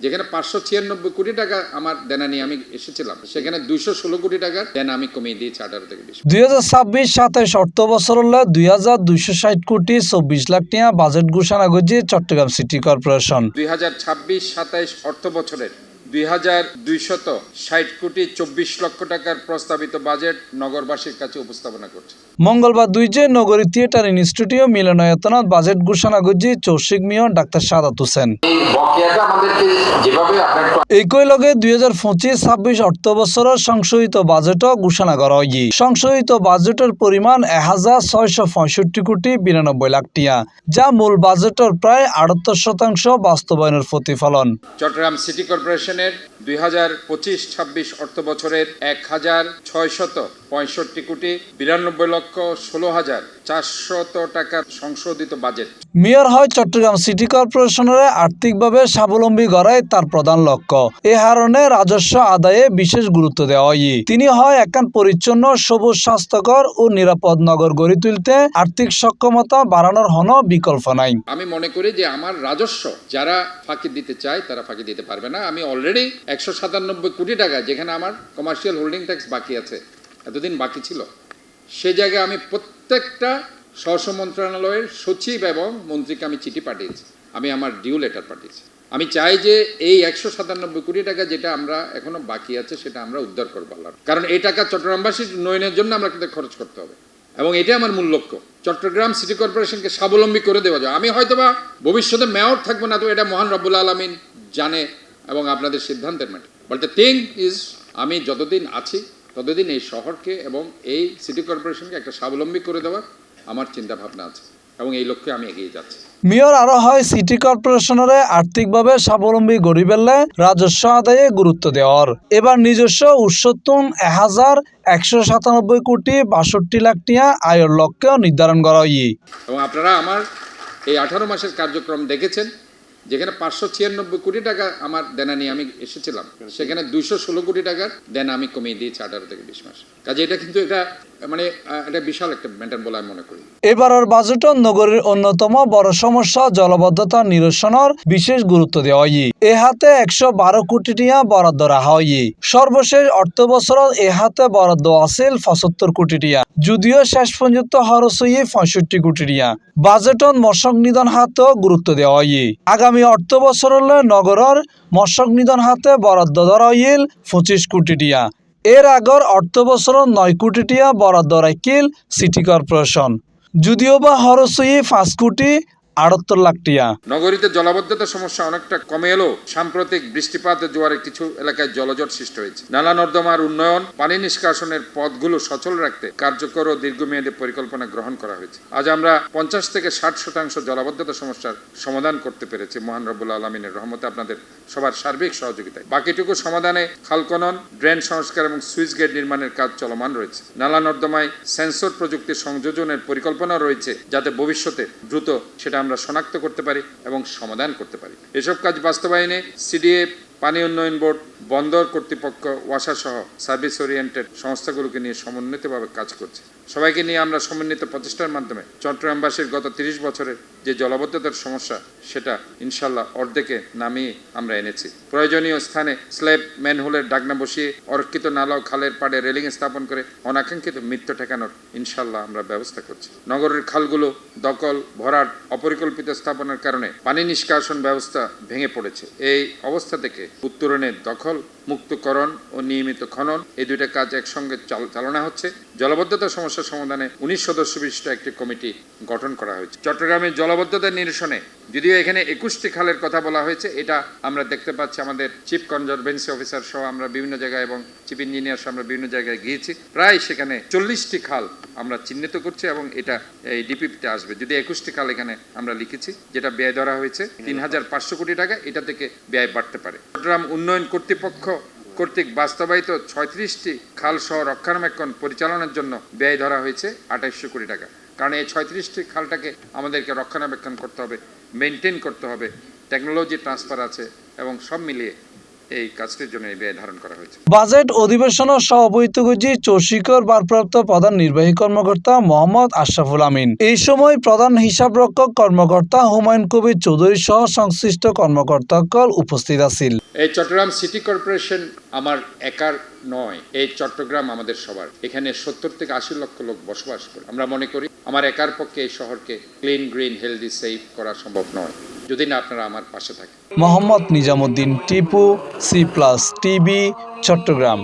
যেখানে 596 কোটি টাকা আমার দেনা নিয়ে আমি এসেছিলাম, সেখানে 216 কোটি টাকার দেনা আমি কমিয়ে দিয়েছি 18 থেকে 20। 2026-27 অর্থ বছর হলে 2260 কোটি 24 লাখ টাকা বাজেট ঘোষণা করেছে চট্টগ্রাম সিটি কর্পোরেশন। 2026-27 অর্থ বছরের 2260 কোটি 24 লক্ষ টাকার প্রস্তাবিত বাজেট নগরবাসীর কাছে উপস্থাপনা করছে। মঙ্গলবার 2 নগরী থিয়েটার ইনস্টিটিউট মিলনায়তনত বাজেট ঘোষণা করেছে চৌশিক মেয়র ডাক্তার সাদাত হোসেন। একই লগে 2025-26 অর্থ বছরের সংশোধিত বাজেটও ঘোষণা করা হয়। সংশোধিত বাজেটের পরিমাণ 1665 কোটি 92 লাখ টাকা, যা মূল বাজেটের প্রায় 78% বাস্তবায়নের প্রতিফলন। চট্টগ্রাম সিটি কর্পোরেশনের 2025-26 অর্থ বছরের 1665 কোটি 92 লক্ষ 16,400 টাকার সংশোধিত বাজেট। মেয়র হয় চট্টগ্রাম সিটি কর্পোরেশনের আর্থিকভাবে স্বাবলম্বী করাই তার প্রধান লক্ষ্য। এ কারণে রাজস্ব আদায়ে বিশেষ গুরুত্ব দেওয়া হয়। তিনি হয় একখান পরিচ্ছন্ন, সবুজ, স্বাস্থ্যকর ও নিরাপদ নগর গড়ে তুলতে আর্থিক সক্ষমতা বাড়ানোর কোনো বিকল্প নাই। আমি মনে করি যে আমার রাজস্ব যারা ফাঁকি দিতে চায় তারা ফাঁকি দিতে পারবে না। আমি অলরেডি 197 কোটি টাকা, যেখানে আমার কমার্শিয়াল হোল্ডিং ট্যাক্স বাকি আছে, এতদিন বাকি ছিল, সে জায়গায় আমি প্রত্যেকটা স্বরাষ্ট্র মন্ত্রণালয়ের সচিব এবং মন্ত্রীকে আমি চিঠি পাঠিয়েছি, আমি আমার ডিউ লেটার পাঠিয়েছি। আমি চাই যে এই 197 কোটি টাকা যেটা আমরা এখনো বাকি আছে সেটা আমরা উদ্ধার করবো, কারণ এই টাকা চট্টগ্রামবাসীর উন্নয়নের জন্য আমরা কিন্তু খরচ করতে হবে, এবং এটাই আমার মূল লক্ষ্য। চট্টগ্রাম সিটি কর্পোরেশনকে স্বাবলম্বী করে দেওয়া যায়। আমি হয়তোবা ভবিষ্যতে মেয়র থাকবো না, তো এটা মহান রব্বুল আলামিন জানে এবং আপনাদের সিদ্ধান্তের matter. But the thing is, আমি যতদিন আছি ততদিন এই শহরকে এবং এই সিটি কর্পোরেশনকে একটা স্বাবলম্বী করে দেওয়ার আমার চিন্তা ভাবনা আছে, এবং এই লক্ষ্যে আমি এগিয়ে যাচ্ছি। মেয়র আরো হয় সিটি কর্পোরেশনের আর্থিকভাবে স্বাবলম্বী গড়ি পেলে রাজস্ব আদায়ে গুরুত্ব দেওয়ার। এবার নিজস্ব উৎসত্তন 1197 কোটি 62 লাখ টাকা আয়ের লক্ষ্য নির্ধারণ করা হয়। এবং আপনারা আমার এই 18 মাসের কার্যক্রম দেখেছেন, যেখানে 596 কোটি টাকা আমার দেনা নিয়ে আমি এসেছিলাম, সেখানে 216 কোটি টাকার দেনা আমি কমিয়ে দিয়েছি 18 থেকে 20 মাস। কাজে এটা কিন্তু এটা মানে এটা বিশাল একটা ম্যাটার বলে আমি মনে করি। এবারের বাজেটে নগরীর অন্যতম বড় সমস্যা জলবদ্ধতা নিরসনের বিশেষ গুরুত্ব দেওয়া হয়। এ হাতে 112 কোটি টাকা বরাদ্দ রাখা হয়। সর্বশেষ অর্থ বছরত এ হাতে বরাদ্দ আছিল 75 কোটি টাকা, যদিও শেষ পর্যন্ত খরচ হয়ে 65 কোটি টাকা। বাজেটত মৎস্য নিধন হাতেও গুরুত্ব দেওয়া হয়। আগামী অর্থ বছরলে নগরের মৎস্য নিধন হাতে বরাদ্দ ধরা হইল 25 কোটি টাকা। এর আগর অর্থ বছর 9 কোটি টাকা বরাদ্দ রাখিল সিটি কর্পোরেশন, যদিও বা খরচ হয়ে 5 কোটি 78 লাখ টাকা। নগরীতে জলাবদ্ধতার সমস্যা অনেকটা কমে এলেও সাম্প্রতিক বৃষ্টিপাতের জোয়ারে কিছু এলাকায় জলজট সৃষ্টি হয়েছে। নালা নর্দমার উন্নয়ন, পানি নিষ্কাশনের পথগুলো সচল রাখতে কার্যকর ও দীর্ঘমেয়াদী পরিকল্পনা গ্রহণ করা হয়েছে। আজ আমরা 50 থেকে 60% জলাবদ্ধতা সমস্যার সমাধান করতে পেরেছি মহান রব্বুল আলামিনের রহমতে, আপনাদের সবার সার্বিক সহযোগিতায়। বাকিটুকু সমাধানে খাল খনন, ড্রেন সংস্কার এবং সুইচ গেট নির্মাণের কাজ চলমান রয়েছে। নালা নর্দমায় সেন্সর প্রযুক্তি সংযোজনের পরিকল্পনা রয়েছে, যাতে ভবিষ্যতে দ্রুত সেটা আমরা শনাক্ত করতে পারি এবং সমাধান করতে পারি। এসব কাজ বাস্তবায়নে সিডিএ, পানি উন্নয়ন বোর্ড, বন্দর কর্তৃপক্ষ, ওয়াসা সহ সার্ভিস ওরিয়েন্টেড সংস্থাগুলোকে নিয়ে সমন্বিতভাবে কাজ করছে। সবাইকে নিয়ে আমরা সমন্বিত প্রচেষ্টার মাধ্যমে চট্টগ্রামবাসীর গত 30 বছরের যে জলাবদ্ধতার সমস্যা সেটা ইনশাল্লাহ অর্ধেকে নামিয়ে আমরা এনেছি। প্রয়োজনীয় স্থানে স্ল্যাব, ম্যানহোলের ডাকনা বসিয়ে অরক্ষিত নালা ও খালের পাড়ে রেলিং স্থাপন করে অনাকাঙ্ক্ষিত মৃত্যু ঠেকানোর ইনশাল্লাহ আমরা ব্যবস্থা করছি। নগরের খালগুলো দখল, ভরাট, অপরিকল্পিত স্থাপনের কারণে পানি নিষ্কাশন ব্যবস্থা ভেঙে পড়েছে। এই অবস্থা থেকে উত্তরণের দখল মুক্তকরণ ও নিয়মিত খনন, এই দুইটা কাজ একসঙ্গে চালানো হচ্ছে। জলাবদ্ধতা সমস্যা সমাধানে 19 সদস্য বিশিষ্ট একটি কমিটি গঠন করা হয়েছে। চট্টগ্রামের জলাবদ্ধতা নিরসনে যদিও এখানে 21টি খালের কথা বলা হয়েছে, এটা আমরা দেখতে পাচ্ছি আমাদের চিফ কনজারভেন্সি অফিসার সহ আমরা বিভিন্ন জায়গায় এবং চিফ ইঞ্জিনিয়ার সহ আমরা বিভিন্ন জায়গায় গিয়েছি। প্রায় সেখানে 40টি খাল আমরা চিহ্নিত করছি এবং এটা এই ডিপিপিতে আসবে। যদি 21টি খাল এখানে আমরা লিখেছি, যেটা ব্যয় ধরা হয়েছে 3500 কোটি টাকা, এটা থেকে ব্যয় বাড়তে পারে। চট্টগ্রাম উন্নয়ন কর্তৃপক্ষ কর্তৃক বাস্তবায়িত 36টি খাল সহ রক্ষণাবেক্ষণ পরিচালনার জন্য ব্যয় ধরা হয়েছে 2800 কোটি টাকা। কারণ এই 36টি খালটাকে আমাদেরকে রক্ষণাবেক্ষণ করতে হবে, মেনটেন করতে হবে, টেকনোলজি ট্রান্সফার আছে, এবং সব মিলিয়ে এই কাজটির জন্য এই ব্যয় ধারণ করা হয়েছে। বাজেট অধিবেশনের সভাপতিত্ব করছি চৌশিকর ভারপ্রাপ্ত প্রধান নির্বাহী কর্মকর্তা মোহাম্মদ আশরাফুল আমিন। এই সময় প্রধান হিসাবরক্ষক কর্মকর্তা হুমায়ুন কবির চৌধুরী সহ সংশ্লিষ্ট কর্মকর্তাসকল উপস্থিত আছেন। এই চট্টগ্রাম সিটি কর্পোরেশন আমার একার নয়, এই চট্টগ্রাম আমাদের সবার। এখানে 70 থেকে 80 লক্ষ লোক বসবাস করে। আমরা মনে করি আমার একার পক্ষে এই শহরকে ক্লিন, গ্রিন, হেলদি, সেফ করা সম্ভব নয় যদি না আপনারা আমার পাশে থাকেন। Mohammad Nizamuddin Tipu, C+ TV, Chittagong.